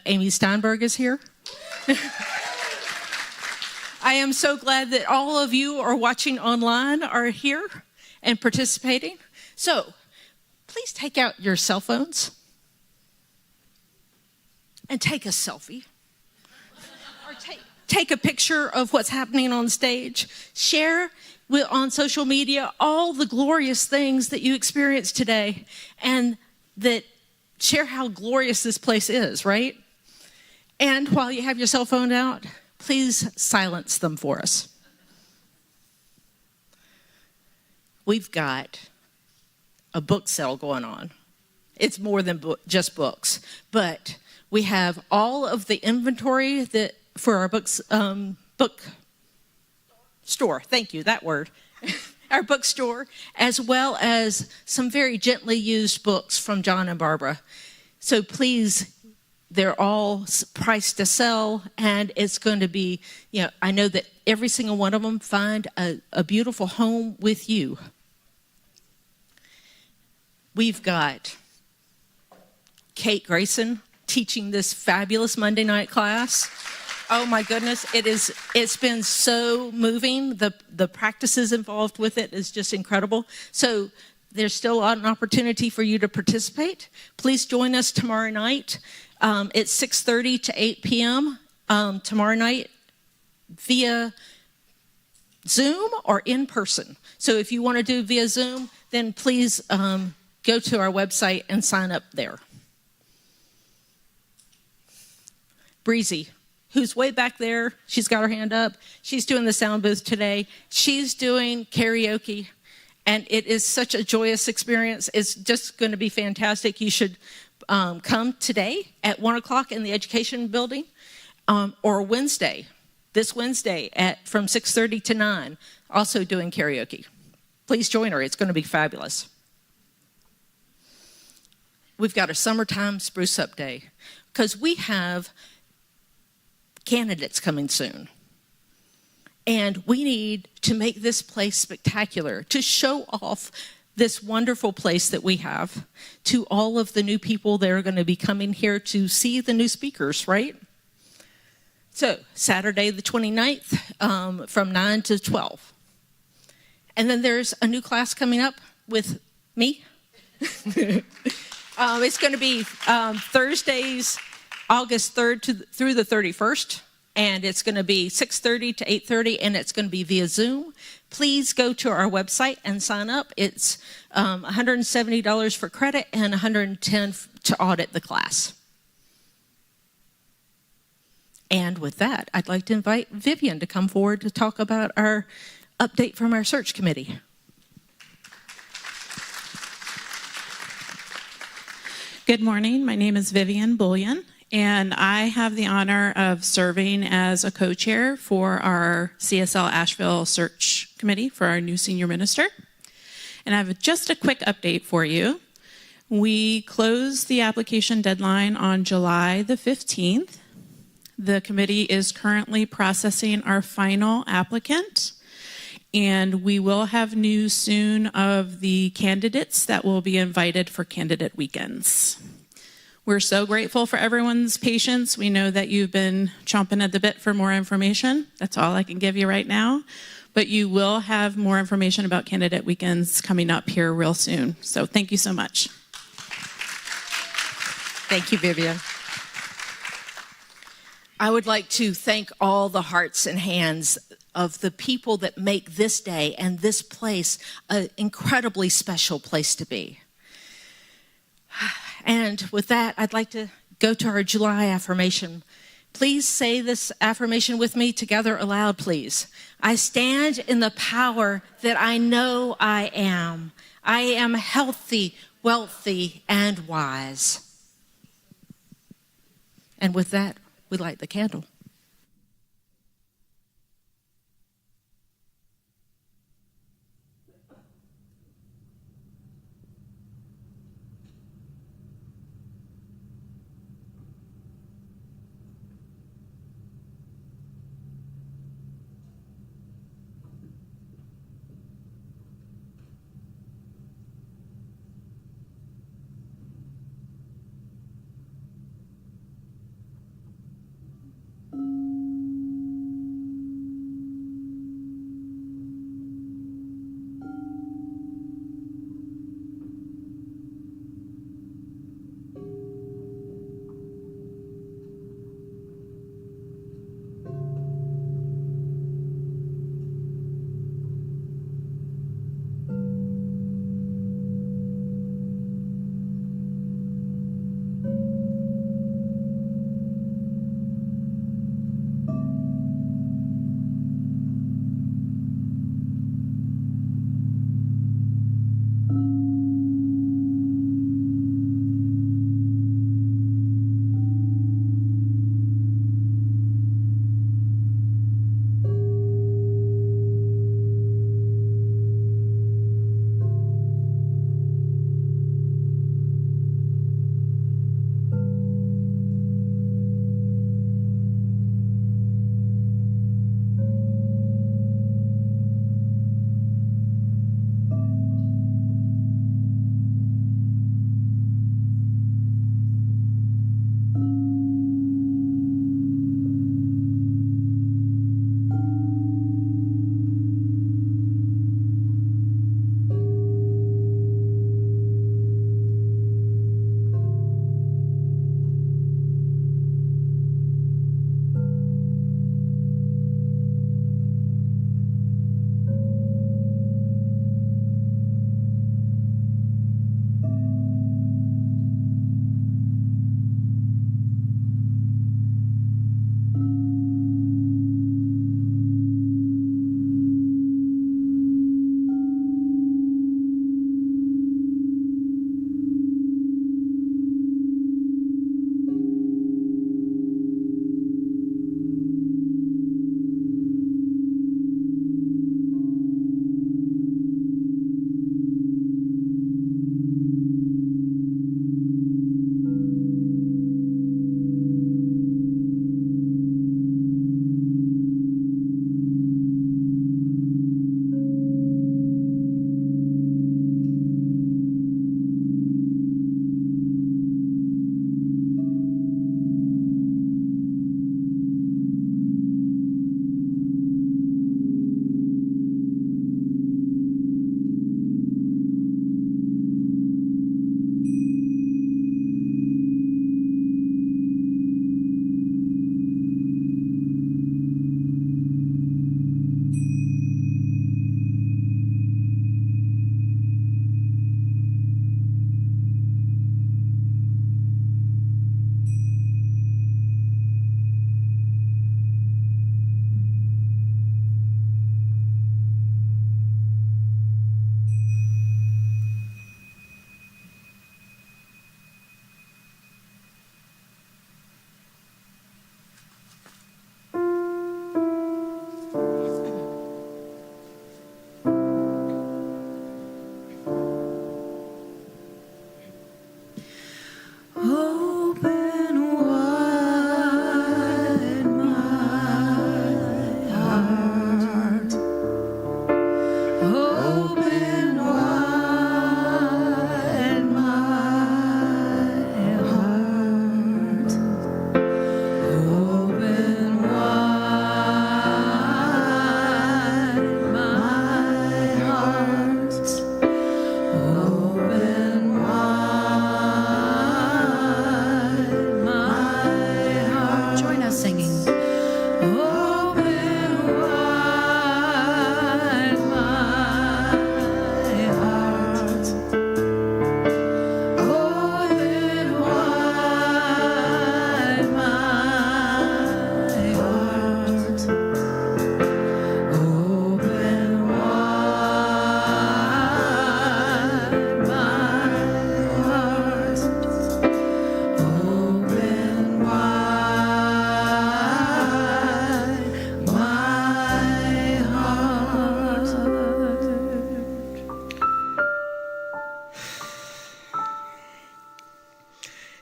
Amy Steinberg is here. I am so glad that all of you are watching online, are here and participating. So please take out your cell phones and take a selfie. Or take a picture of what's happening on stage. Share on social media all the glorious things that you experienced today, and that share how glorious this place is, right? And while you have your cell phone out, please silence them for us. We've got a book sale going on. It's more than just books, but we have all of the inventory that for our book store. Thank you, that word. Our bookstore, as well as some very gently used books from John and Barbara. So please, they're all priced to sell, and it's going to be, I know that every single one of them find a beautiful home with you. We've got Kate Grayson teaching this fabulous Monday night class. Oh my goodness, it's been so moving. The practices involved with it is just incredible. So there's still an opportunity for you to participate. Please join us tomorrow night. It's 6:30 to 8 p.m. Tomorrow night via Zoom or in person. So if you want to do via Zoom, then please go to our website and sign up there. Breezy, who's way back there, she's got her hand up. She's doing the sound booth today. She's doing karaoke, and it is such a joyous experience. It's just going to be fantastic. You should come today at 1 o'clock in the education building, or this Wednesday from 6:30 to 9, also doing karaoke. Please join her. It's going to be fabulous. We've got a summertime spruce up day because we have candidates coming soon. And we need to make this place spectacular, to show off this wonderful place that we have to all of the new people that are going to be coming here to see the new speakers, right? So Saturday the 29th from 9 to 12. And then there's a new class coming up with me. It's going to be Thursdays, August 3rd through the 31st, and it's going to be 6:30 to 8:30, and it's going to be via Zoom. Please go to our website and sign up. It's $170 for credit and $110 to audit the class. And with that, I'd like to invite Vivian to come forward to talk about our update from our search committee. Good morning. My name is Vivian Bullion, and I have the honor of serving as a co-chair for our CSL Asheville Search Committee for our new senior minister. And I have just a quick update for you. We closed the application deadline on July the 15th. The committee is currently processing our final applicant, and we will have news soon of the candidates that will be invited for candidate weekends. We're so grateful for everyone's patience. We know that you've been chomping at the bit for more information. That's all I can give you right now. But you will have more information about candidate weekends coming up here real soon. So thank you so much. Thank you, Vivian. I would like to thank all the hearts and hands of the people that make this day and this place an incredibly special place to be. And with that, I'd like to go to our July affirmation. Please say this affirmation with me together aloud, please. I stand in the power that I know I am. I am healthy, wealthy, and wise. And with that, we light the candle.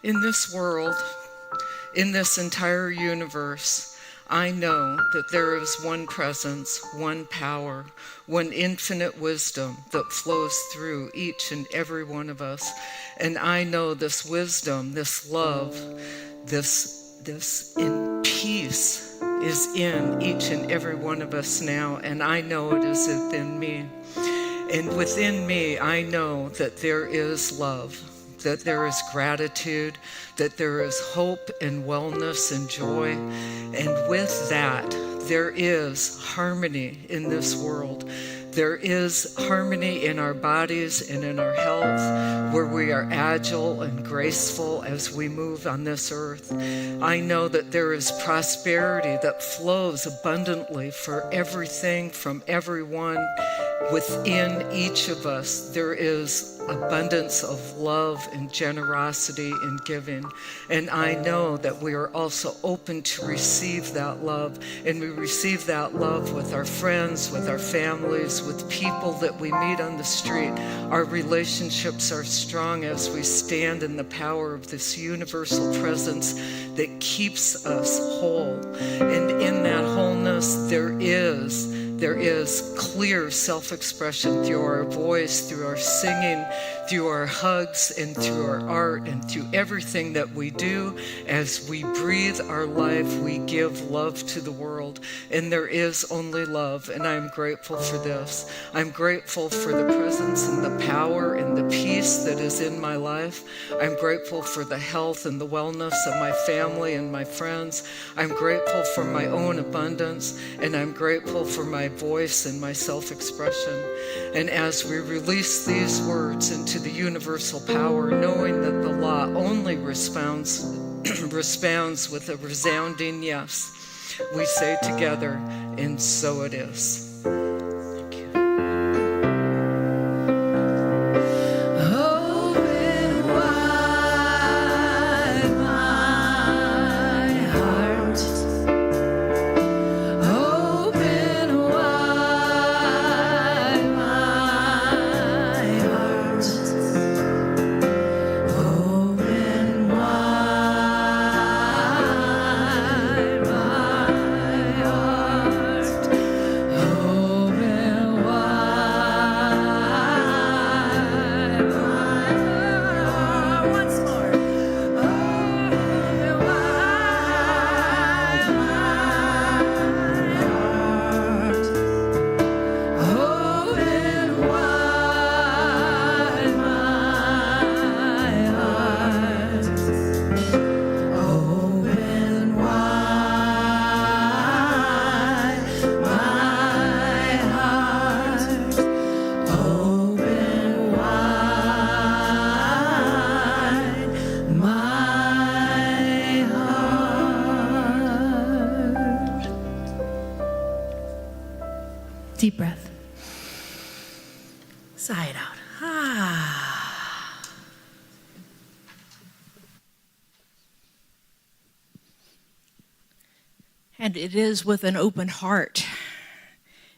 In this world, in this entire universe, I know that there is one presence, one power, one infinite wisdom that flows through each and every one of us. And I know this wisdom, this love, this in peace is in each and every one of us now. And I know it is within me. And within me, I know that there is love, that there is gratitude, that there is hope and wellness and joy. And with that, there is harmony in this world. There is harmony in our bodies and in our health, where we are agile and graceful as we move on this earth. I know that there is prosperity that flows abundantly for everything from everyone. Within each of us, there is abundance of love and generosity and giving. And I know that we are also open to receive that love. And we receive that love with our friends, with our families, with people that we meet on the street. Our relationships are strong as we stand in the power of this universal presence that keeps us whole. And in that wholeness, there is clear self-expression through our voice, through our singing, through our hugs, and through our art, and through everything that we do. As we breathe our life, we give love to the world. And there is only love, and I'm grateful for this. I'm grateful for the presence and the power and the peace that is in my life. I'm grateful for the health and the wellness of my family and my friends. I'm grateful for my own abundance, and I'm grateful for my voice and my self-expression. And as we release these words into the universal power, knowing that the law only responds with a resounding yes, we say together, and so it is. Deep breath. Sigh it out. Ah. And it is with an open heart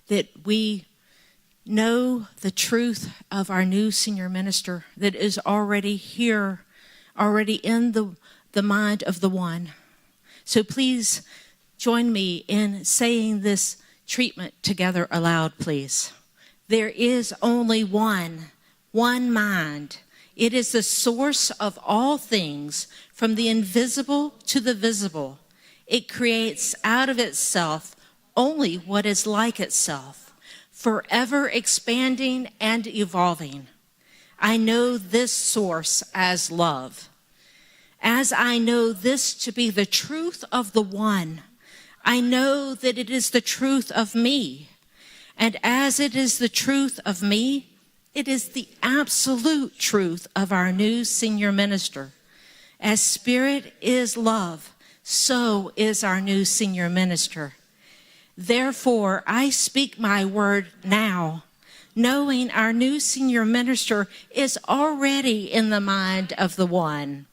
that we know the truth of our new senior minister that is already here, already in the mind of the one. So please join me in saying this treatment together aloud, please. There is only one mind. It is the source of all things, from the invisible to the visible. It creates out of itself only what is like itself, forever expanding and evolving. I know this source as love. As I know this to be the truth of the one, I know that it is the truth of me. And as it is the truth of me, it is the absolute truth of our new senior minister. As Spirit is love, so is our new senior minister. Therefore, I speak my word now, knowing our new senior minister is already in the mind of the one.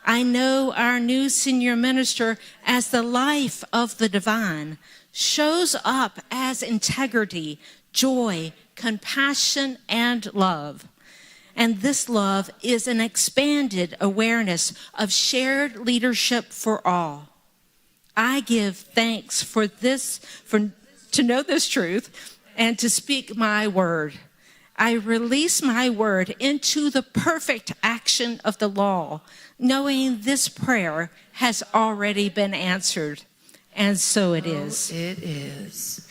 I know our new senior minister as the life of the divine, shows up as integrity, joy, compassion, and love. And this love is an expanded awareness of shared leadership for all. I give thanks for to know this truth and to speak my word. I release my word into the perfect action of the law, knowing this prayer has already been answered. And so it is. It is.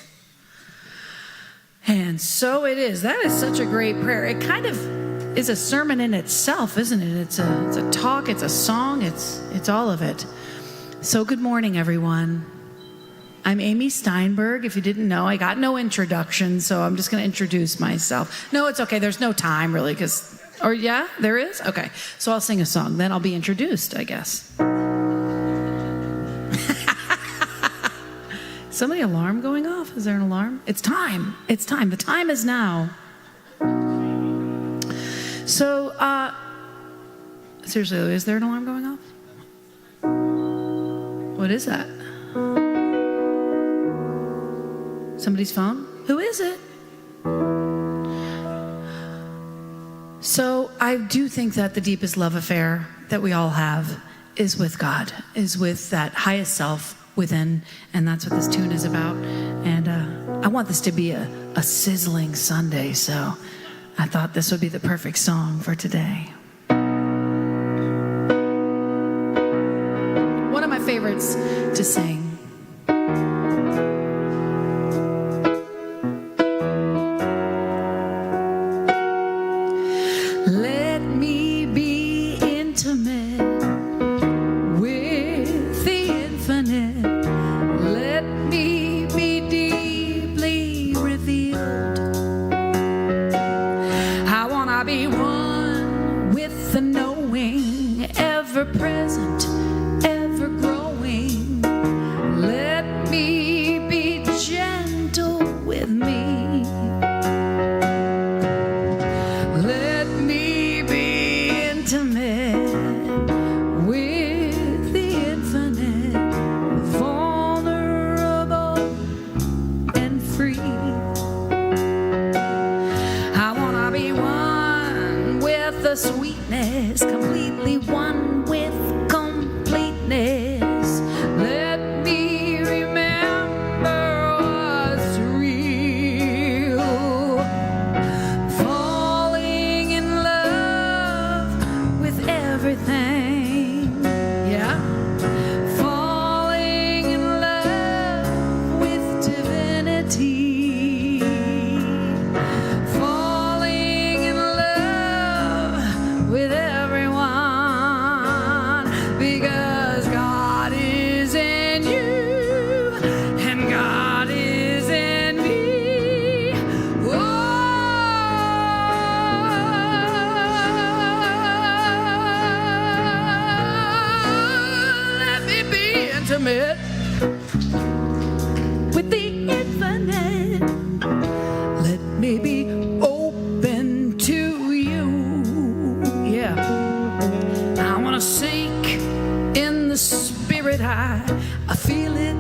And so it is. That is such a great prayer. It kind of is a sermon in itself, isn't it? It's a talk, it's a song, it's all of it. So good morning, everyone. I'm Amy Steinberg. If you didn't know, I got no introduction, so I'm just going to introduce myself. No, it's okay. There's no time, really, or yeah, there is? Okay. So I'll sing a song, then I'll be introduced, I guess. Somebody alarm going off? Is there an alarm? It's time. It's time. The time is now. So, seriously, is there an alarm going off? What is that? Somebody's phone? Who is it? So I do think that the deepest love affair that we all have is with God, is with that highest self within, and that's what this tune is about. And I want this to be a sizzling Sunday, so I thought this would be the perfect song for today. One of my favorites to sing. Let me be intimate with the infinite. Let me be deeply revealed. I want to be one with the knowing, ever present, ever growing. Let me be gentle with me. Let me be intimate with the infinite, vulnerable and free. I want to be one with the sweetness, completely one with completeness. Let me remember what's real. Falling in love with everything. Yeah. Falling in love with divinity. Falling in love with everyone, because God is in you and God is in me. Let me be intimate with the infinite. Let me be open to you. Yeah. I want to sink in the spirit. I feel it.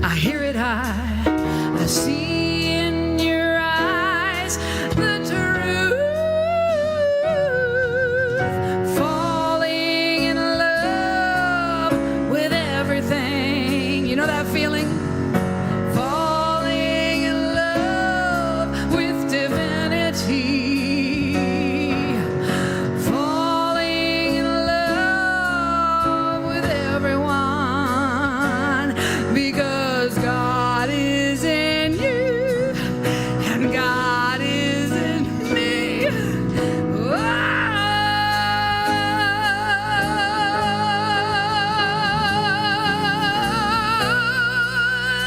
I hear it. I see in your eyes the truth. Falling in love with everything. You know that feeling? Falling in love with divinity. Falling in love with everyone, because God is in you and God is in me.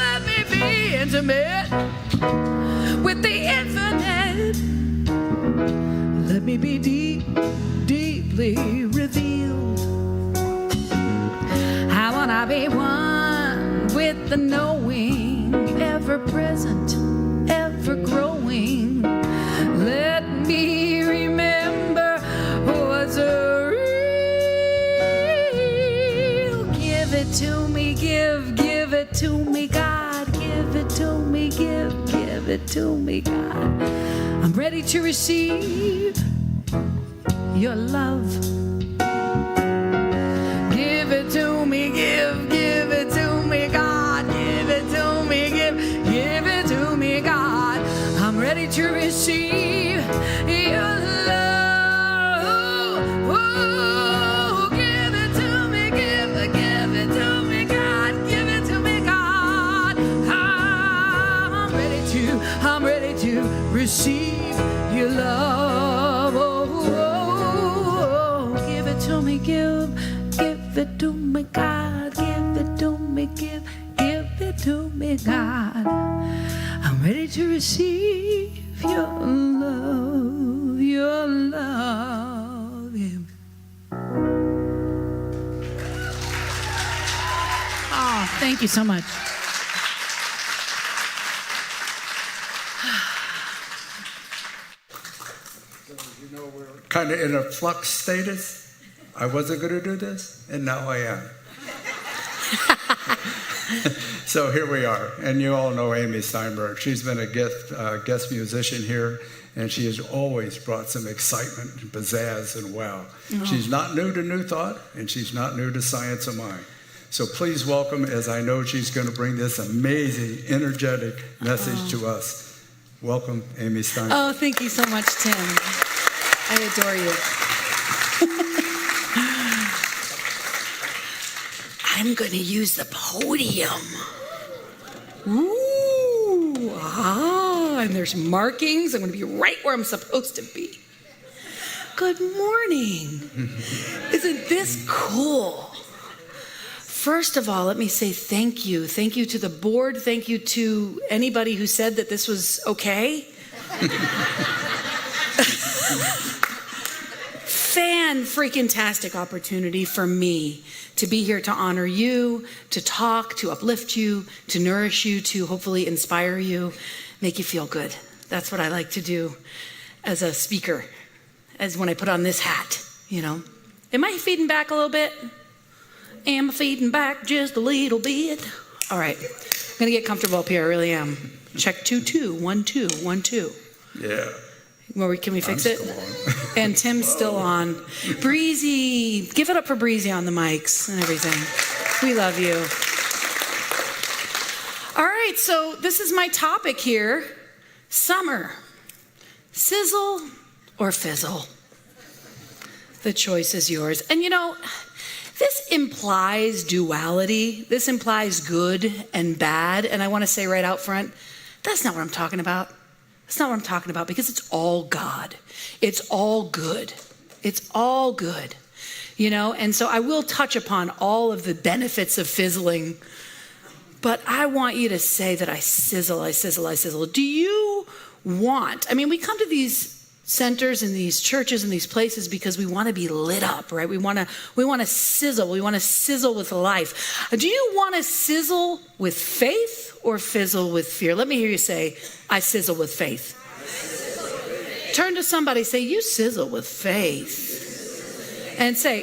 Let me be intimate with the infinite. Let me be deeply revealed. I want to be one with the knowing, ever present, ever growing. Let me remember what's real. Give it to me, give it to me, God. Give it to me, give it to me, God. I'm ready to receive. your love. Give it to me, give it to me, God. Give it to me, give it to me, God. I'm ready to receive your love. Oh, give it to me, give it to me, God. Give it to me, God. I'm ready to receive your love. Oh, give it to me, give it to me, God. Give it to me, give it to me, God. I'm ready to receive your love, your love. Oh, thank you so much. You know, we're kind of in a flux status. I wasn't going to do this, and now I am. So here we are, and you all know Amy Steinberg. She's been a guest musician here, and she has always brought some excitement and pizzazz and wow. Oh. She's not new to New Thought, and she's not new to Science of Mind. So please welcome, as I know she's going to bring this amazing, energetic message to us. Welcome, Amy Steinberg. Oh, thank you so much, Tim. I adore you. I'm going to use the podium. Ooh, and there's markings. I'm going to be right where I'm supposed to be. Good morning. Isn't this cool? First of all, let me say thank you. Thank you to the board. Thank you to anybody who said that this was okay. Fan-freaking-tastic opportunity for me to be here to honor you, to talk, to uplift you, to nourish you, to hopefully inspire you, make you feel good. That's what I like to do as a speaker, as when I put on this hat, you know. Am I feeding back a little bit? Am I feeding back just a little bit? All right. I'm going to get comfortable up here. I really am. Check 2, 2. 1, 2. 1, 2. Yeah. Can we fix it? And Tim's still on. Breezy. Give it up for Breezy on the mics and everything. We love you. All right, so this is my topic here. Summer. Sizzle or fizzle? The choice is yours. And you know, this implies duality. This implies good and bad. And I want to say right out front, that's not what I'm talking about. That's not what I'm talking about, because it's all God. It's all good. It's all good, you know? And so I will touch upon all of the benefits of fizzling, but I want you to say that I sizzle, I sizzle, I sizzle. Do you want, I mean, we come to these centers and these churches and these places because we want to be lit up, right? We want to sizzle. We want to sizzle with life. Do you want to sizzle with faith or fizzle with fear? Let me hear you say, I sizzle with faith. Turn to somebody, say, you sizzle with faith. And say,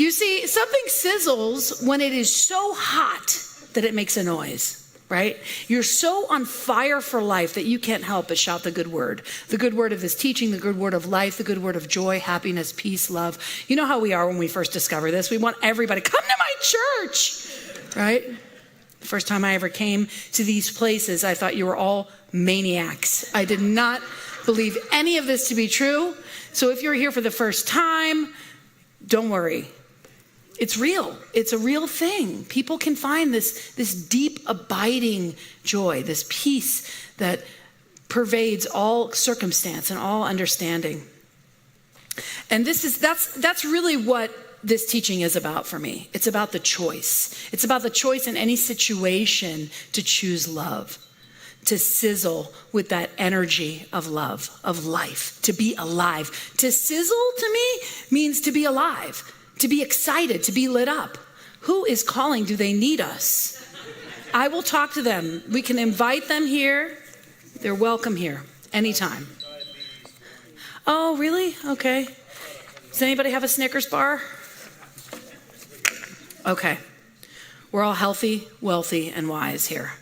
you see, something sizzles when it is so hot that it makes a noise. Right? You're so on fire for life that you can't help but shout the good word of his teaching, the good word of life, the good word of joy, happiness, peace, love. You know how we are when we first discover this. We want everybody, come to my church, right? The first time I ever came to these places, I thought you were all maniacs. I did not believe any of this to be true. So if you're here for the first time, don't worry. It's real. It's a real thing. People can find this deep, abiding joy, this peace that pervades all circumstance and all understanding. And that's really what this teaching is about for me. It's about the choice. It's about the choice in any situation to choose love, to sizzle with that energy of love, of life, to be alive. To sizzle to me means to be alive. To be excited, to be lit up. Who is calling? Do they need us? I will talk to them. We can invite them here. They're welcome here anytime. Oh, really? Okay. Does anybody have a Snickers bar? Okay. We're all healthy, wealthy, and wise here.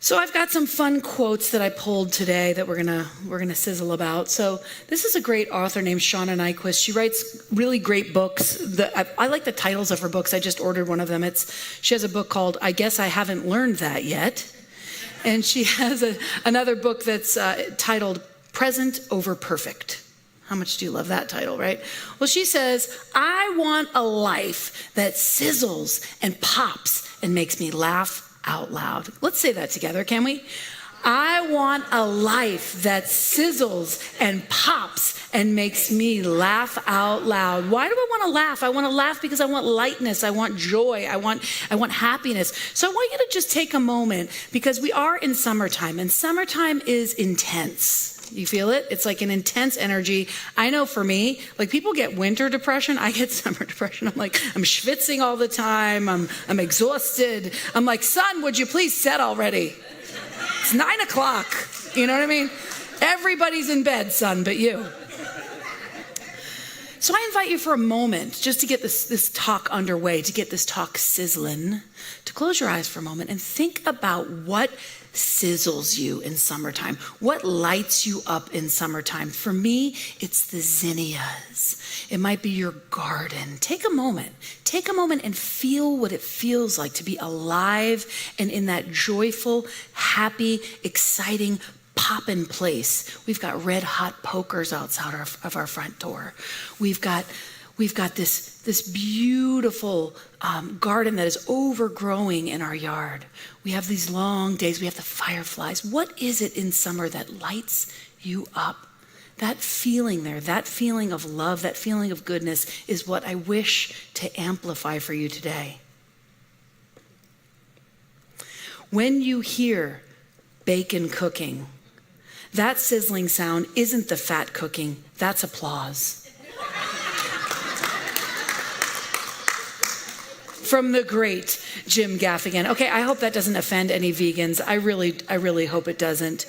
So I've got some fun quotes that I pulled today that we're gonna sizzle about. So this is a great author named Shauna Nyquist. She writes really great books. I like the titles of her books. I just ordered one of them. She has a book called I Guess I Haven't Learned That Yet. And she has another book that's titled Present Over Perfect. How much do you love that title, right? Well, she says, I want a life that sizzles and pops and makes me laugh out loud. Let's say that together, can we? I want a life that sizzles and pops and makes me laugh out loud. Why do I want to laugh? I want to laugh because I want lightness. I want joy. I want happiness. So I want you to just take a moment, because we are in summertime, and summertime is intense. You feel it? It's like an intense energy. I know for me, like people get winter depression. I get summer depression. I'm schwitzing all the time. I'm exhausted. I'm like, son, would you please set already? It's 9 o'clock. You know what I mean? Everybody's in bed, son, but you. So I invite you for a moment, just to get this talk underway, to get this talk sizzling, to close your eyes for a moment and think about what sizzles you in summertime. What lights you up in summertime? For me, it's the zinnias. It might be your garden. Take a moment and feel what it feels like to be alive and in that joyful, happy, exciting, poppin' place. We've got red hot pokers outside of our front door. We've got this beautiful garden that is overgrowing in our yard. We have these long days. We have the fireflies. What is it in summer that lights you up? That feeling there, that feeling of love, that feeling of goodness is what I wish to amplify for you today. When you hear bacon cooking, that sizzling sound isn't the fat cooking, that's applause. From the great Jim Gaffigan. Okay, I hope that doesn't offend any vegans. I really hope it doesn't.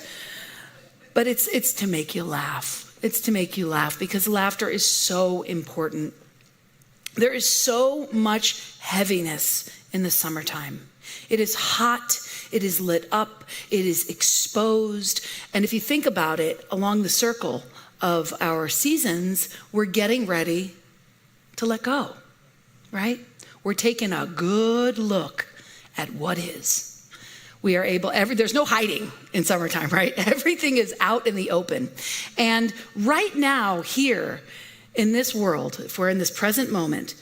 But it's to make you laugh. It's to make you laugh, because laughter is so important. There is so much heaviness in the summertime. It is hot, it is lit up, it is exposed. And if you think about it, along the circle of our seasons, we're getting ready to let go, right? We're taking a good look at what is. We are able, there's no hiding in summertime, right? Everything is out in the open. And right now, here in this world, if we're in this present moment,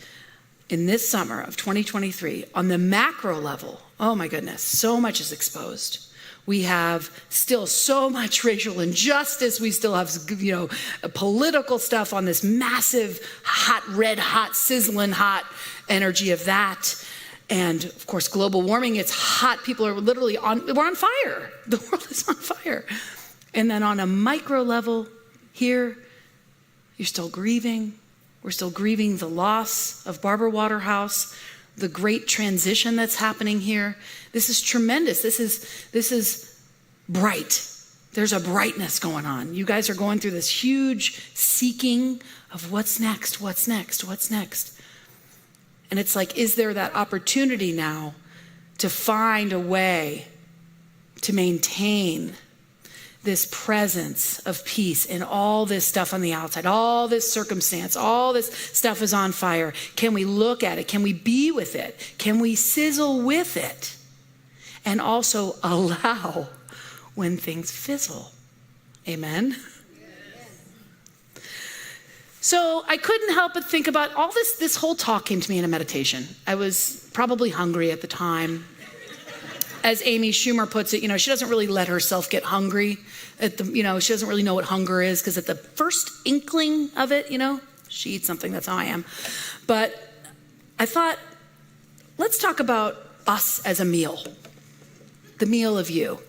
in this summer of 2023, on the macro level, oh my goodness, so much is exposed. We have still so much racial injustice. We still have, political stuff on this massive, hot, red hot, sizzling hot energy of that. And of course, global warming, it's hot. People are literally we're on fire. The world is on fire. And then on a micro level here, you're still grieving. We're still grieving the loss of Barbara Waterhouse, the great transition that's happening here. This is tremendous. This is bright. There's a brightness going on. You guys are going through this huge seeking of what's next, what's next, what's next. And it's like, is there that opportunity now to find a way to maintain this presence of peace in all this stuff on the outside, all this circumstance, all this stuff is on fire? Can we look at it? Can we be with it? Can we sizzle with it? And also allow when things fizzle. Amen? So I couldn't help but think about all this whole talk came to me in a meditation. I was probably hungry at the time. As Amy Schumer puts it, she doesn't really let herself get hungry. She doesn't really know what hunger is, because at the first inkling of it, she eats something. That's how I am. But I thought, let's talk about us as a meal. The meal of you.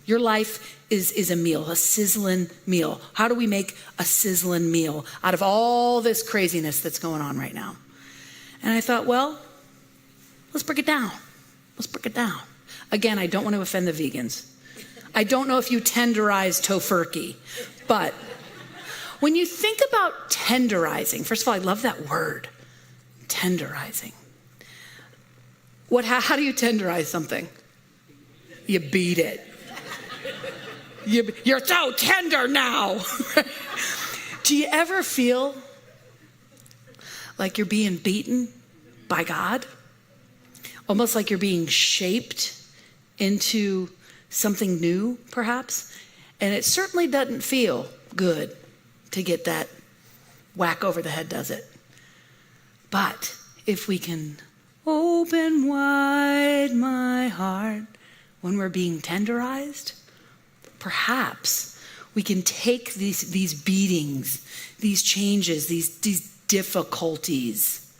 Your life is a meal, a sizzling meal. How do we make a sizzling meal out of all this craziness that's going on right now? And I thought, well, let's break it down. Let's break it down. Again, I don't want to offend the vegans. I don't know if you tenderize tofurkey, but when you think about tenderizing, first of all, I love that word, tenderizing. How do you tenderize something? you beat it. You're so tender now. Do you ever feel like you're being beaten by God? Almost like you're being shaped into something new, perhaps? And it certainly doesn't feel good to get that whack over the head, does it? But if we can open wide my heart when we're being tenderized, perhaps we can take these beatings, these changes, these difficulties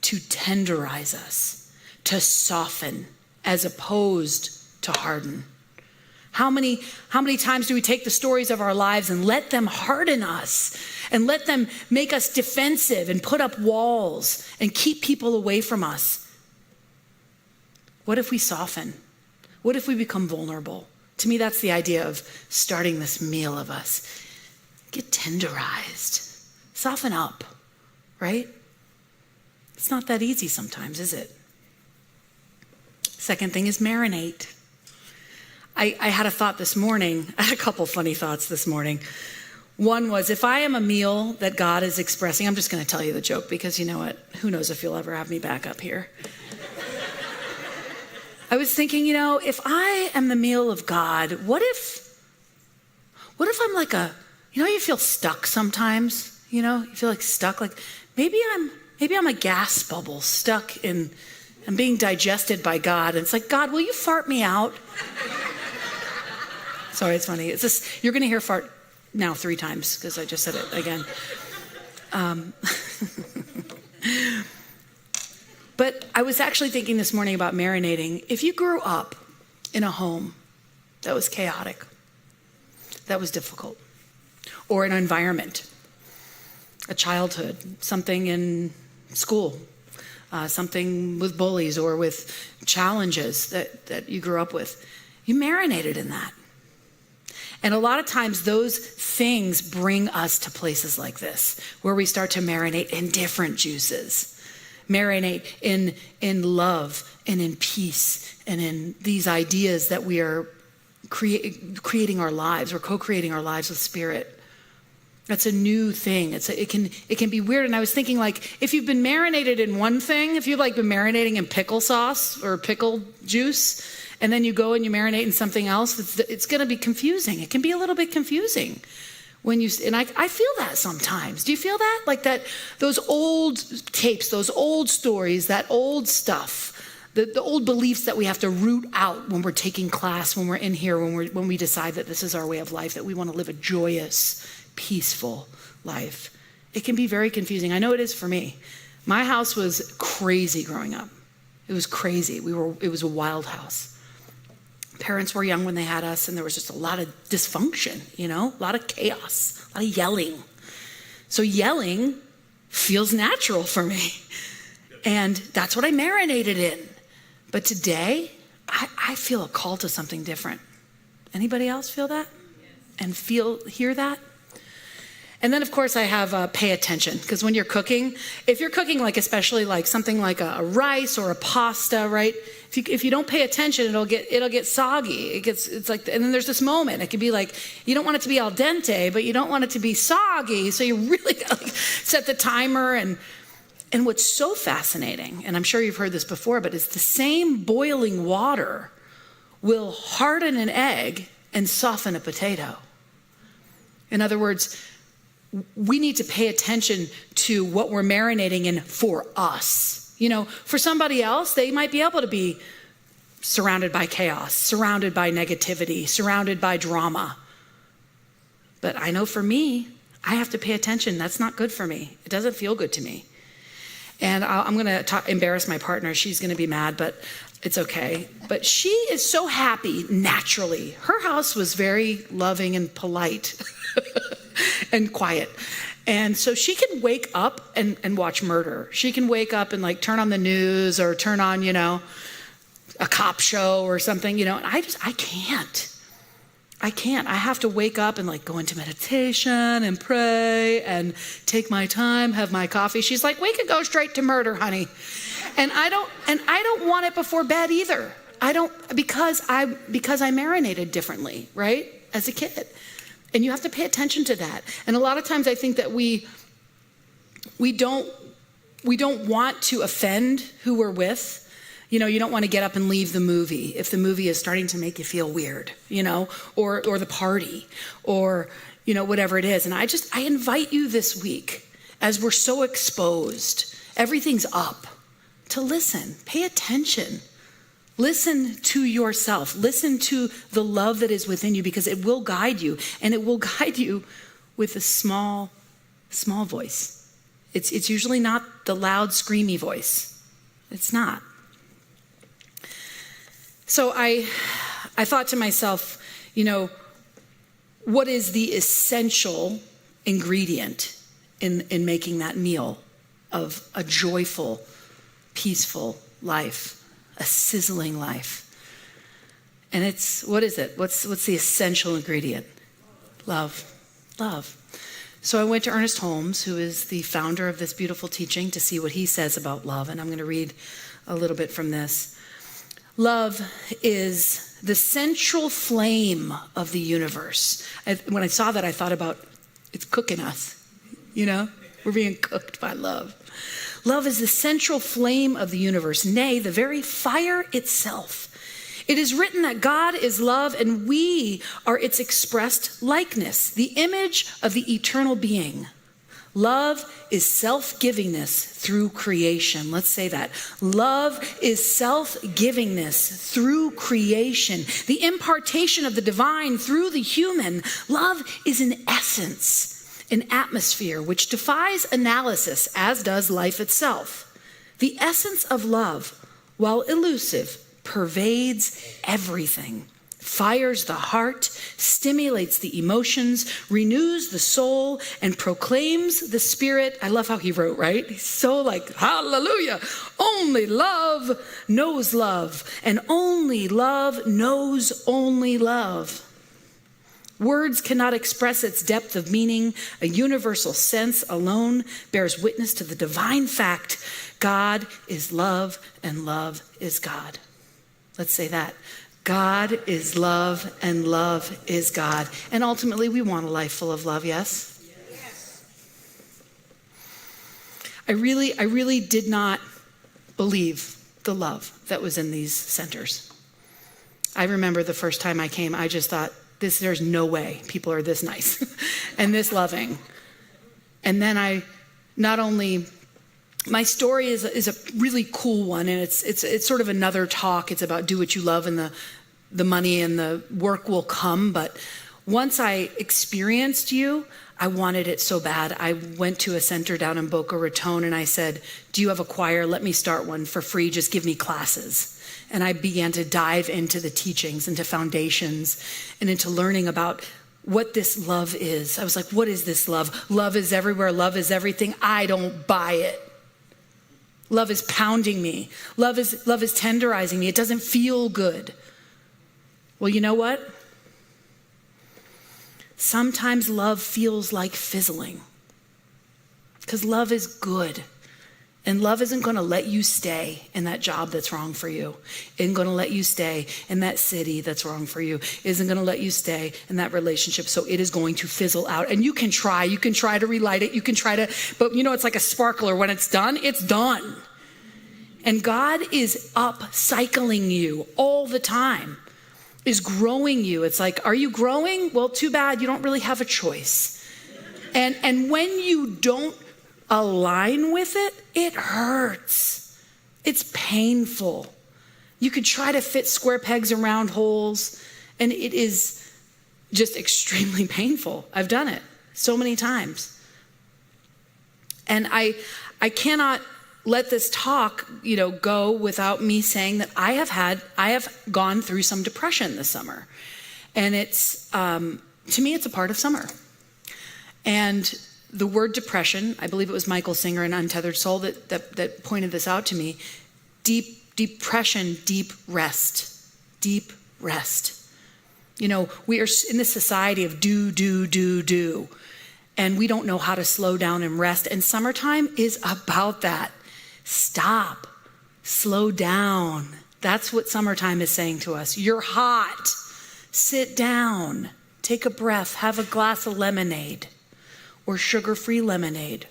to tenderize us, to soften as opposed to harden. How many times do we take the stories of our lives and let them harden us and let them make us defensive and put up walls and keep people away from us? What if we soften? What if we become vulnerable? To me, that's the idea of starting this meal of us. Get tenderized. Soften up, right? It's not that easy sometimes, is it? Second thing is marinate. I had a thought this morning. I had a couple funny thoughts this morning. One was, if I am a meal that God is expressing, I'm just going to tell you the joke because you know what? Who knows if you'll ever have me back up here. I was thinking, if I am the meal of God, what if I'm like you feel stuck sometimes, you feel like stuck, like maybe I'm a gas bubble stuck in, I'm being digested by God. And it's like, God, will you fart me out? Sorry, it's funny. It's just, you're going to hear fart now 3 times because I just said it again. But I was actually thinking this morning about marinating. If you grew up in a home that was chaotic, that was difficult, or an environment, a childhood, something in school, something with bullies or with challenges that you grew up with, you marinated in that. And a lot of times those things bring us to places like this, where we start to marinate in different juices, marinate in love and in peace and in these ideas that we are creating our lives. We're co-creating our lives with Spirit. That's a new thing. It can be weird. And I was thinking, like, if you've been marinated in one thing, if you've been marinating in pickle sauce or pickle juice, and then you go and you marinate in something else, it's going to be confusing. It can be a little bit confusing and I feel that sometimes. Do you feel that? Like that, those old tapes, those old stories, that old stuff, the old beliefs that we have to root out when we're taking class, when we're in here, when we decide that this is our way of life, that we want to live a joyous, peaceful life. It can be very confusing. I know it is for me. My house was crazy growing up. It was crazy. It was a wild house. Parents were young when they had us, and there was just a lot of dysfunction, a lot of chaos, a lot of yelling. So yelling feels natural for me. And that's what I marinated in. But today, I feel a call to something different. Anybody else feel that? And hear that? And then, of course, I have pay attention, because when you're cooking, if you're cooking especially something like a rice or a pasta, right? If you don't pay attention, it'll get soggy. And then there's this moment. It could be you don't want it to be al dente, but you don't want it to be soggy. So you really gotta set the timer. And what's so fascinating, and I'm sure you've heard this before, but it's the same boiling water will harden an egg and soften a potato. In other words, we need to pay attention to what we're marinating in for us. For somebody else, they might be able to be surrounded by chaos, surrounded by negativity, surrounded by drama. But I know for me, I have to pay attention. That's not good for me. It doesn't feel good to me. And I'm going to embarrass my partner. She's going to be mad, but it's okay. But she is so happy naturally. Her house was very loving and polite and quiet. And so she can wake up and watch murder. She can wake up and turn on the news or turn on, a cop show or something, and I can't. I have to wake up and go into meditation and pray and take my time, have my coffee. She's like, we could go straight to murder, honey. And I don't want it before bed either. because I marinated differently, right? As a kid. And you have to pay attention to that. And a lot of times I think that we don't want to offend who we're with. You know, you don't want to get up and leave the movie if the movie is starting to make you feel weird, you know, or the party, or, you know, whatever it is. And I invite you this week, as we're so exposed, everything's up, to listen, pay attention. Listen to yourself. Listen to the love that is within you, because it will guide you, and it will guide you with a small, small voice. It's usually not the loud, screamy voice. It's not. So I thought to myself, you know, what is the essential ingredient in making that meal of a joyful, peaceful life, a sizzling life? And what is it? What's the essential ingredient? Love. So I went to Ernest Holmes, who is the founder of this beautiful teaching, to see what he says about love. And I'm going to read a little bit from this. Love is the central flame of the universe. When I saw that, I thought about, it's cooking us, you know? We're being cooked by love. Love is the central flame of the universe, nay, the very fire itself. It is written that God is love, and we are its expressed likeness, the image of the eternal being. Love is self-givingness through creation. Let's say that. Love is self-givingness through creation, the impartation of the divine through the human. Love is an essence, an atmosphere which defies analysis, as does life itself. The essence of love, while elusive, pervades everything, fires the heart, stimulates the emotions, renews the soul, and proclaims the spirit. I love how he wrote, right? He's so like, hallelujah. Only love knows love, and only love knows only love. Words cannot express its depth of meaning. A universal sense alone bears witness to the divine fact: God is love, and love is God. Let's say that. God is love, and love is God. And ultimately, we want a life full of love, yes? Yes. I really did not believe the love that was in these centers. I remember the first time I came, I just thought, there's no way people are this nice and this loving. And then my story is a really cool one, and it's sort of another talk. It's about do what you love, and the money and the work will come. But once I experienced you, I wanted it so bad. I went to a center down in Boca Raton, and I said, do you have a choir? Let me start one for free. Just give me classes. And I began to dive into the teachings, into foundations, and into learning about what this love is. I was like, what is this love? Love is everywhere. Love is everything. I don't buy it. Love is pounding me. Love is tenderizing me. It doesn't feel good. Well, you know what? Sometimes love feels like fizzling, because love is good. And love isn't going to let you stay in that job that's wrong for you. Isn't going to let you stay in that city that's wrong for you. Isn't going to let you stay in that relationship. So it is going to fizzle out. And you can try to relight it. You can try to, but you know, it's like a sparkler. When it's done, it's done. And God is upcycling you all the time, is growing you. It's like, are you growing? Well, too bad. You don't really have a choice. And when you don't align with it, it hurts. It's painful. You could try to fit square pegs in round holes, and it is just extremely painful. I've done it so many times. And I cannot let this talk, go without me saying that I have gone through some depression this summer. And it's, to me, it's a part of summer. And the word depression, I believe it was Michael Singer in Untethered Soul that pointed this out to me. Depression, deep rest. Deep rest. We are in this society of do. And we don't know how to slow down and rest. And summertime is about that. Stop. Slow down. That's what summertime is saying to us. You're hot. Sit down. Take a breath. Have a glass of lemonade or sugar-free lemonade.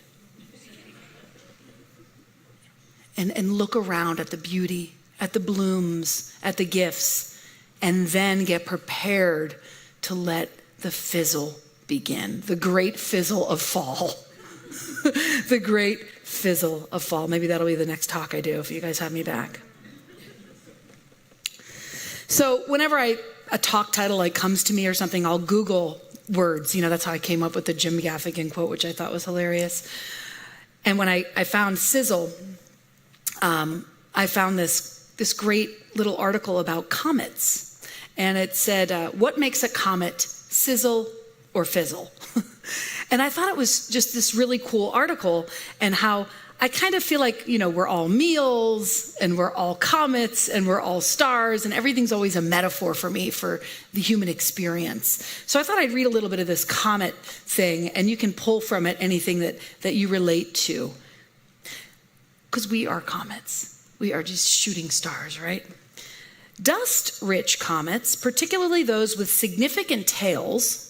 And look around at the beauty, at the blooms, at the gifts, and then get prepared to let the fizzle begin. The great fizzle of fall. The great fizzle of fall. Maybe that'll be the next talk I do if you guys have me back. So whenever a talk title like comes to me or something, I'll Google words. That's how I came up with the Jim Gaffigan quote, which I thought was hilarious. And when I found Sizzle, I found this great little article about comets. And it said, what makes a comet sizzle or fizzle? And I thought it was just this really cool article, and how I kind of feel like, we're all meals and we're all comets and we're all stars, and everything's always a metaphor for me for the human experience. So I thought I'd read a little bit of this comet thing, and you can pull from it anything that you relate to. Because we are comets. We are just shooting stars, right? Dust-rich comets, particularly those with significant tails,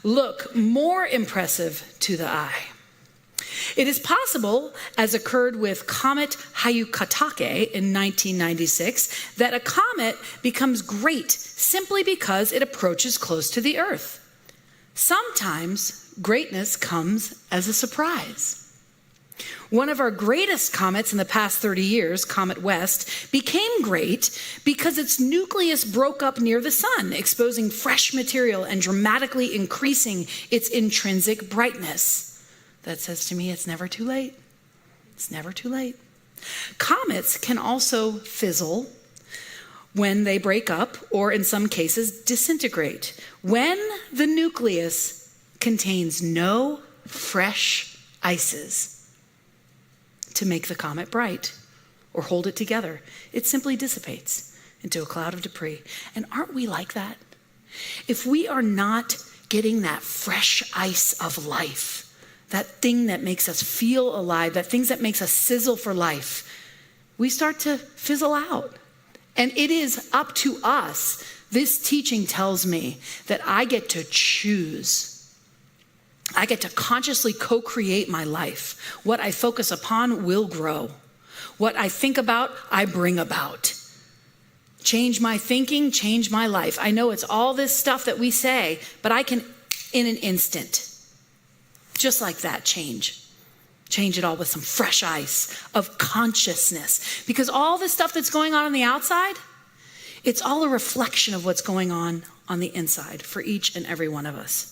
look more impressive to the eye. It is possible, as occurred with Comet Hyakutake in 1996, that a comet becomes great simply because it approaches close to the Earth. Sometimes greatness comes as a surprise. One of our greatest comets in the past 30 years, Comet West, became great because its nucleus broke up near the sun, exposing fresh material and dramatically increasing its intrinsic brightness. That says to me, it's never too late. It's never too late. Comets can also fizzle when they break up, or in some cases, disintegrate, when the nucleus contains no fresh ices to make the comet bright or hold it together. It simply dissipates into a cloud of debris. And aren't we like that? If we are not getting that fresh ice of life, that thing that makes us feel alive, that things that makes us sizzle for life, we start to fizzle out. And it is up to us. This teaching tells me that I get to choose. I get to consciously co-create my life. What I focus upon will grow. What I think about, I bring about. Change my thinking, change my life. I know it's all this stuff that we say, but I can, in an instant, just like that, change it all with some fresh ice of consciousness. Because all the stuff that's going on the outside, it's all a reflection of what's going on the inside for each and every one of us.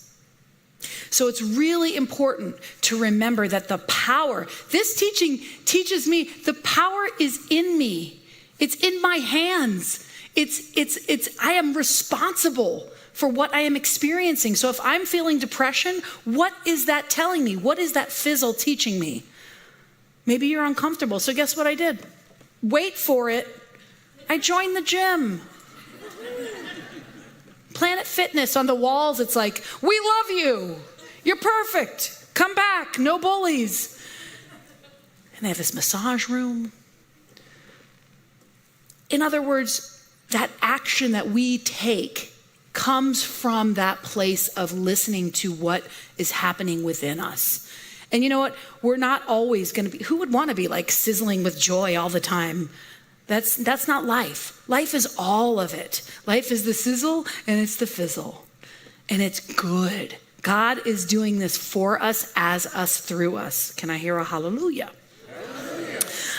So it's really important to remember that the power, this teaching teaches me the power is in me. It's in my hands. I am responsible for what I am experiencing. So if I'm feeling depression, what is that telling me? What is that fizzle teaching me? Maybe you're uncomfortable. So guess what I did? Wait for it. I joined the gym. Planet Fitness on the walls, it's like, we love you. You're perfect. Come back. No bullies. And they have this massage room. In other words, that action that we take comes from that place of listening to what is happening within us. And you know what? We're not always going to be, who would want to be like sizzling with joy all the time? That's not life. Life is all of it. Life is the sizzle and it's the fizzle. And it's good. God is doing this for us, as us, through us. Can I hear a hallelujah?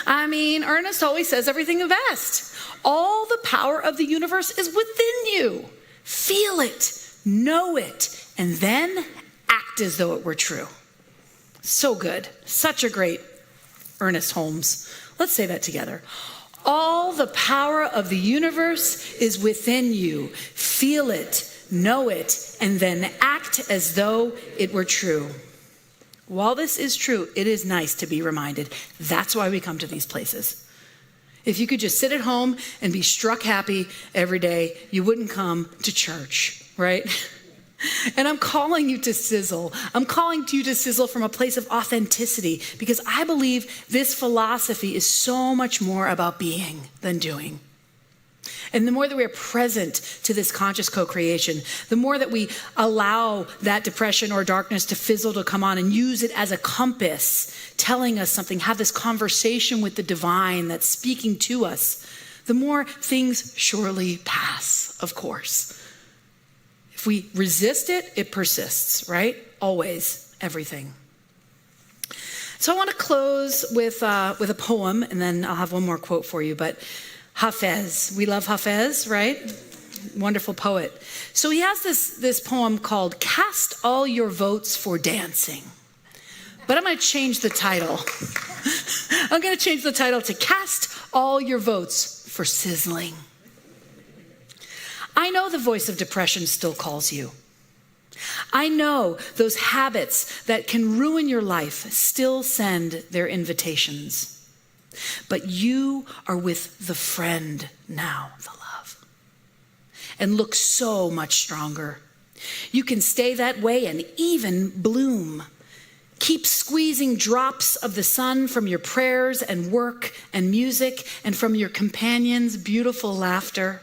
Hallelujah. Ernest always says everything the best. All the power of the universe is within you. Feel it, know it, and then act as though it were true. So good. Such a great Ernest Holmes. Let's say that together. All the power of the universe is within you. Feel it, know it, and then act as though it were true. While this is true, it is nice to be reminded. That's why we come to these places. If you could just sit at home and be struck happy every day, you wouldn't come to church, right? And I'm calling you to sizzle. I'm calling you to sizzle from a place of authenticity, because I believe this philosophy is so much more about being than doing. And the more that we are present to this conscious co-creation, the more that we allow that depression or darkness to fizzle to come on and use it as a compass, telling us something, have this conversation with the divine that's speaking to us, the more things surely pass, of course. If we resist it, it persists, right? Always, everything. So I want to close with a poem, and then I'll have one more quote for you. But Hafez, we love Hafez, right? Wonderful poet. So he has this poem called "Cast All Your Votes for Dancing." But I'm going to change the title. I'm going to change the title to "Cast All Your Votes for Sizzling." I know the voice of depression still calls you. I know those habits that can ruin your life still send their invitations. But you are with the friend now, the love, and look so much stronger. You can stay that way and even bloom. Keep squeezing drops of the sun from your prayers and work and music, and from your companion's beautiful laughter.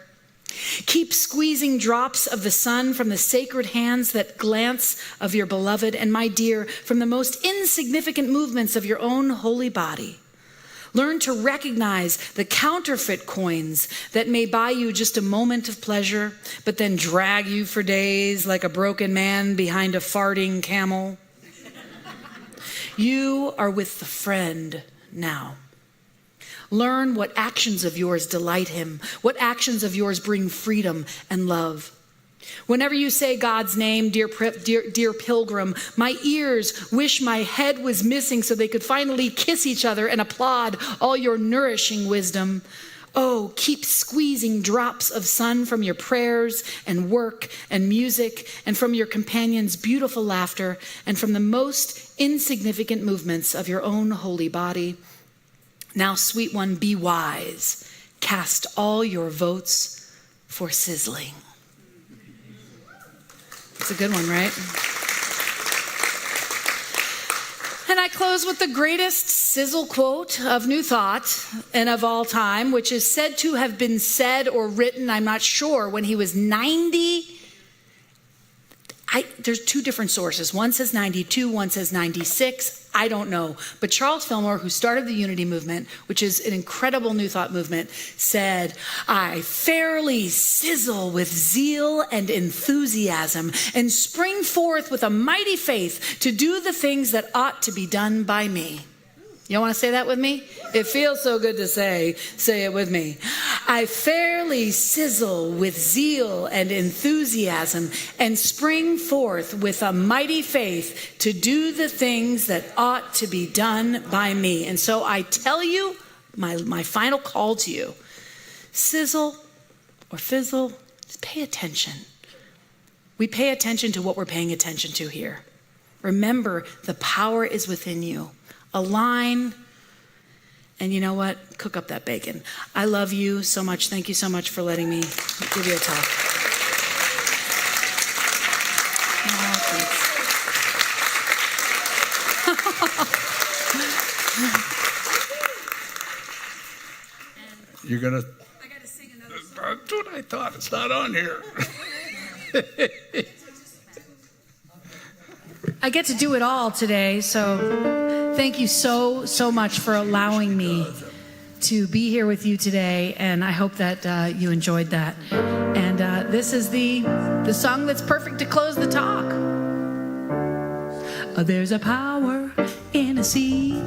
Keep squeezing drops of the sun from the sacred hands that glance of your beloved, and my dear, from the most insignificant movements of your own holy body. Learn to recognize the counterfeit coins that may buy you just a moment of pleasure, but then drag you for days like a broken man behind a farting camel. You are with the friend now. Learn what actions of yours delight him, what actions of yours bring freedom and love. Whenever you say God's name, dear pilgrim, my ears wish my head was missing so they could finally kiss each other and applaud all your nourishing wisdom. Oh, keep squeezing drops of sun from your prayers and work and music, and from your companion's beautiful laughter, and from the most insignificant movements of your own holy body. Now, sweet one, be wise. Cast all your votes for sizzling. It's a good one, right? And I close with the greatest sizzle quote of New Thought and of all time, which is said to have been said or written, I'm not sure, when he was 90. There's two different sources. One says 92, one says 96. I don't know. But Charles Fillmore, who started the Unity movement, which is an incredible New Thought movement, said, I fairly sizzle with zeal and enthusiasm and spring forth with a mighty faith to do the things that ought to be done by me. You want to say that with me? It feels so good to say. Say it with me. I fairly sizzle with zeal and enthusiasm and spring forth with a mighty faith to do the things that ought to be done by me. And so I tell you, my final call to you, sizzle or fizzle, just pay attention. We pay attention to what we're paying attention to here. Remember, the power is within you. Align, and you know what? Cook up that bacon. I love you so much. Thank you so much for letting me give you a talk. Oh, thanks. You're going to... I got to sing another song. That's what I thought. It's not on here. I get to do it all today, so thank you so much for allowing me to be here with you today, and I hope that you enjoyed that. And this is the song that's perfect to close the talk. There's a power in a seed,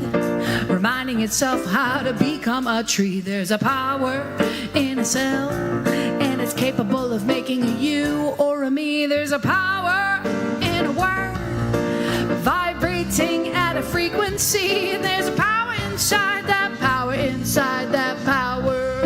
reminding itself how to become a tree. There's a power in a cell, and it's capable of making a you or a me. There's a power in a word, vibrating at a frequency. And there's a power inside that power, inside that power.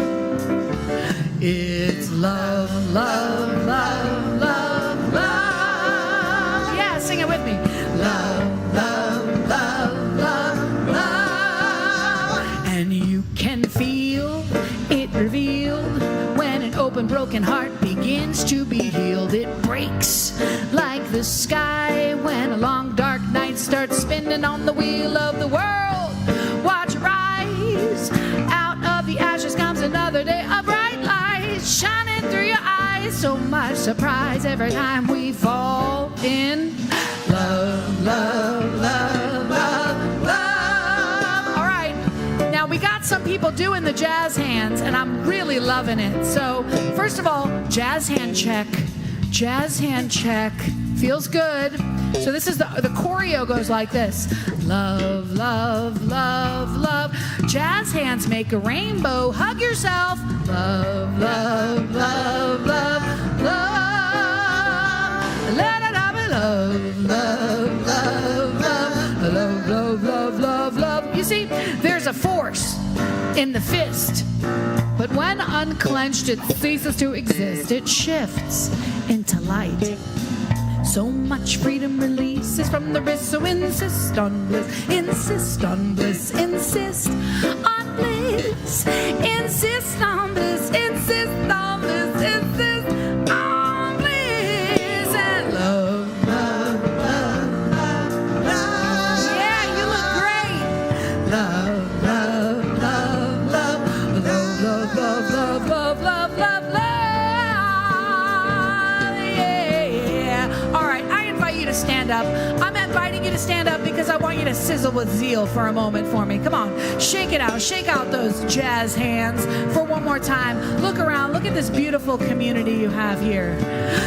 It's love, love, love, love, love. Yeah, sing it with me. Love, love, love, love, love. And you can feel it revealed when an open, broken heart begins to be healed. It breaks like on the wheel of the world. Watch it rise. Out of the ashes comes another day of bright light shining through your eyes. So much surprise every time we fall in love, love, love, love, love. All right, now we got some people doing the jazz hands, and I'm really loving it. So first of all, jazz hand check. Jazz hand check. Feels good. So this is the choreo goes like this. Love, love, love, love. Jazz hands make a rainbow. Hug yourself. Love, love, love, love, love. La da da ba love, love, love, love, love, love, love, love, love. You see, there's a force in the fist. But when unclenched, it ceases to exist. It shifts into light. So much freedom releases from the wrist. So insist on bliss, insist on bliss, insist on bliss, insist on bliss, insist on bliss, insist on bliss, and love, love, love, love, love. Yeah, you look great. Love, love, love, love, love, love, love, love, love, love, love, love. To stand up. I'm inviting you to stand up because I want you to sizzle with zeal for a moment for me. Come on, shake it out. Shake out those jazz hands for one more time. Look around. Look at this beautiful community you have here.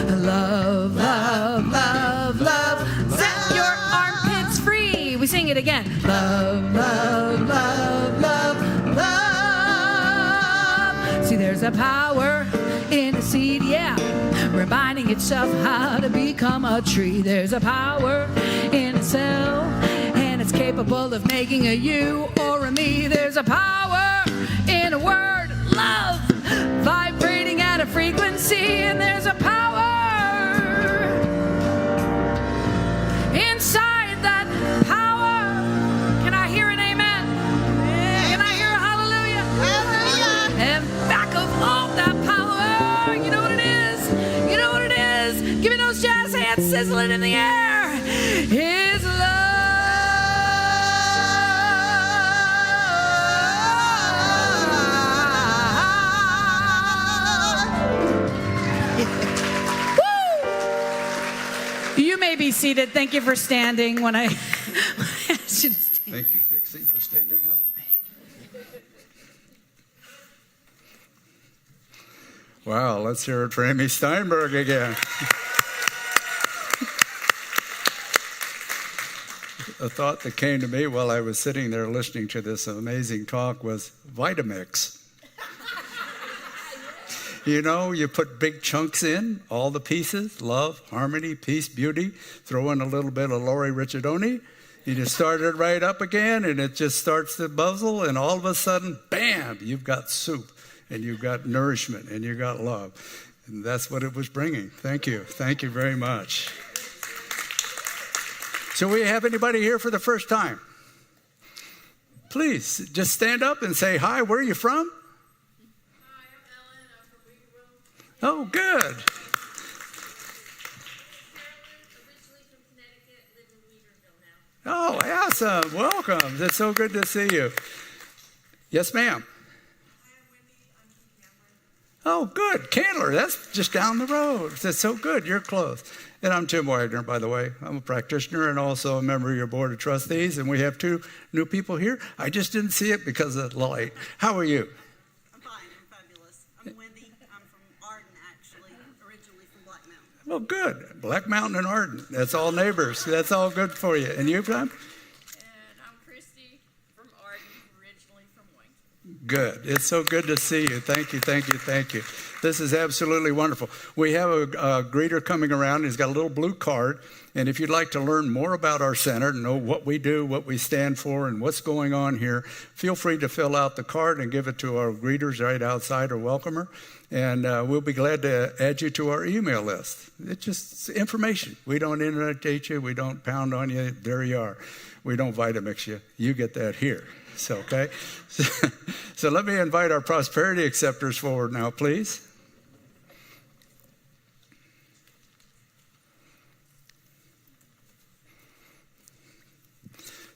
Love, love, love, love. Set your armpits free. We sing it again. Love, love, love, love, love. See, there's a power in a seed, yeah, reminding itself how to become a tree. There's a power in a cell, and it's capable of making a you or a me. There's a power in a word, love, vibrating at a frequency, and there's a power inside that power. Can I hear an amen? Can I hear a hallelujah? Hallelujah. And back of all that power, give me those jazz hands sizzling in the air. His love. Woo! You may be seated. Thank you for standing when I asked you to stand. Thank you, Dixie, for standing up. Wow, let's hear it for Amy Steinberg again. A thought that came to me while I was sitting there listening to this amazing talk was Vitamix. You know, you put big chunks in, all the pieces, love, harmony, peace, beauty, throw in a little bit of Lori Ricciardone, you just start it right up again, and it just starts to buzzle, and all of a sudden, bam, you've got soup, and you've got nourishment, and you've got love. And that's what it was bringing. Thank you. Thank you very much. So we have anybody here for the first time? Please, just stand up and say, hi, where are you from? Hi, I'm Ellen. I'm from Weaverville. Oh, good. Originally from Connecticut, live in Weaverville now. Oh, awesome. Welcome. It's so good to see you. Yes, ma'am. Oh, good. Candler, that's just down the road. That's so good. You're close. And I'm Tim Wagner, by the way. I'm a practitioner and also a member of your board of trustees. And we have 2 new people here. I just didn't see it because of the light. How are you? I'm fine. I'm fabulous. I'm Wendy. I'm from Arden, actually, originally from Black Mountain. Well, good. Black Mountain and Arden. That's all neighbors. That's all good for you. And you, Tom? And I'm Christy from Arden, originally from Wayne. Good. It's so good to see you. Thank you, thank you, thank you. This is absolutely wonderful. We have a greeter coming around. He's got a little blue card. And if you'd like to learn more about our center, know what we do, what we stand for, and what's going on here, feel free to fill out the card and give it to our greeters right outside or welcomer. And we'll be glad to add you to our email list. It's just information. We don't inundate you. We don't pound on you. There you are. We don't Vitamix you. You get that here. So, okay? So let me invite our prosperity acceptors forward now, please.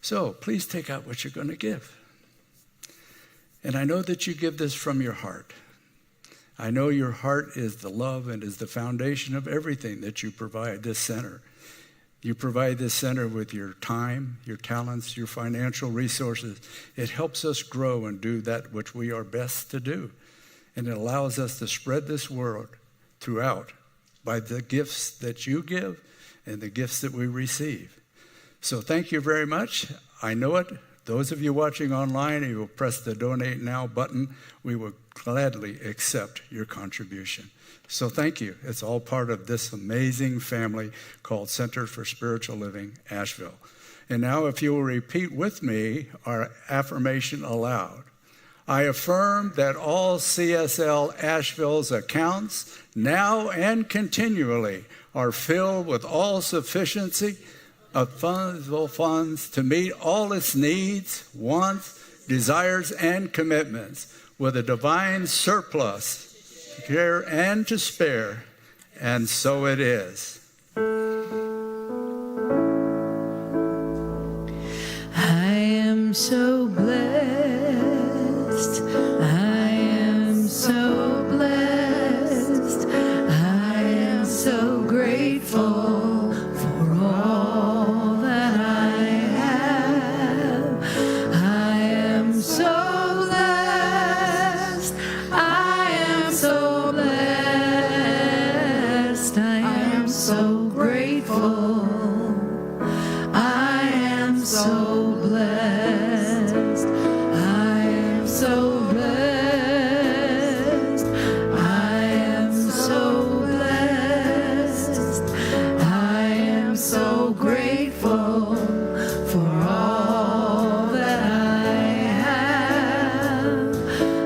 So please take out what you're going to give. And I know that you give this from your heart. I know your heart is the love and is the foundation of everything that you provide this center. You provide this center with your time, your talents, your financial resources. It helps us grow and do that which we are best to do. And it allows us to spread this word throughout by the gifts that you give and the gifts that we receive. So thank you very much. I know it. Those of you watching online, you will press the Donate Now button. We will gladly accept your contribution. So thank you. It's all part of this amazing family called Center for Spiritual Living, Asheville. And now if you will repeat with me our affirmation aloud. I affirm that all CSL Asheville's accounts, now and continually, are filled with all sufficiency of funds to meet all its needs, wants, desires, and commitments with a divine surplus to care and to spare, and so it is. I am so blessed. I am so blessed. I am so grateful for all that I have. I am so blessed. I am so blessed. I am so grateful. I am so blessed. I am so blessed. I am so blessed. I am so grateful for all that I have.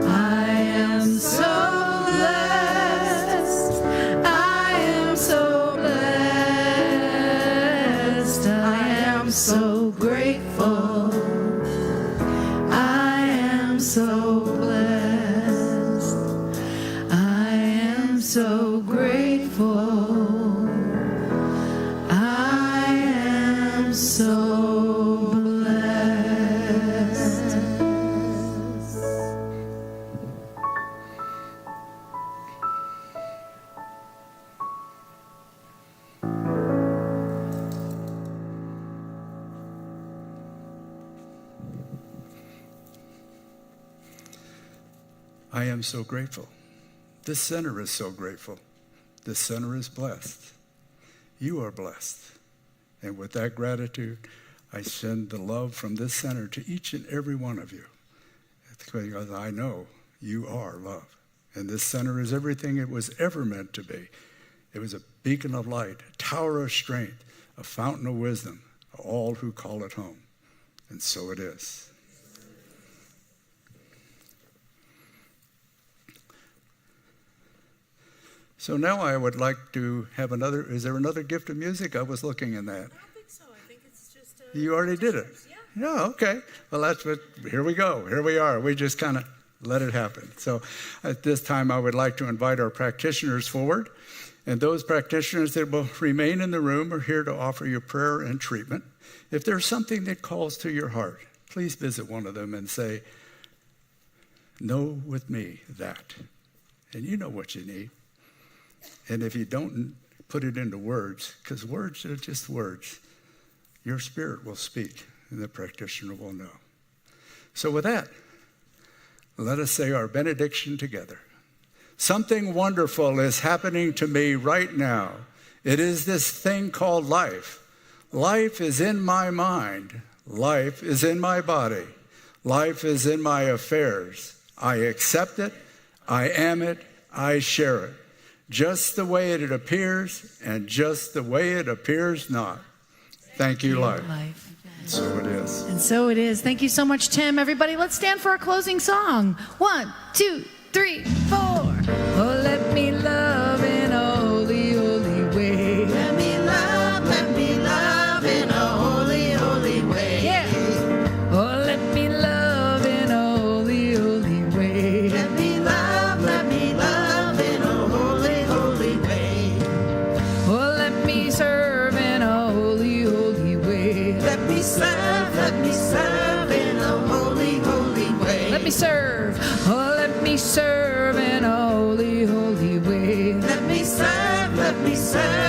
I am so blessed. I am so blessed. I am so grateful. I am so blessed. I am so grateful. I am so blessed. I am so grateful. This center is so grateful. This center is blessed. You are blessed. And with that gratitude, I send the love from this center to each and every one of you. Because I know you are love. And this center is everything it was ever meant to be. It was a beacon of light, a tower of strength, a fountain of wisdom, all who call it home. And so it is. So now I would like to have another, is there another gift of music? I was looking in that. I don't think so. I think it's just You already did it? Yeah, okay. Well, that's what, here we go. Here we are. We just kind of let it happen. So at this time, I would like to invite our practitioners forward. And those practitioners that will remain in the room are here to offer you prayer and treatment. If there's something that calls to your heart, please visit one of them and say, know with me that. And you know what you need. And if you don't put it into words, because words are just words, your spirit will speak and the practitioner will know. So with that, let us say our benediction together. Something wonderful is happening to me right now. It is this thing called life. Life is in my mind. Life is in my body. Life is in my affairs. I accept it. I am it. I share it. Just the way it appears and just the way it appears not. Thank you, life. So it is. And so it is. Thank you so much, Tim. Everybody, let's stand for our closing song. 1, 2, 3, 4. Oh, let me love in a holy, holy way. Let me love in a holy, holy way. Yeah. Oh, let me love in a holy, holy way. Let me love in a holy, holy way. Oh, let me serve in a holy, holy way. Let me serve serve. Oh, let me serve in a holy, holy way. Let me serve, let me serve.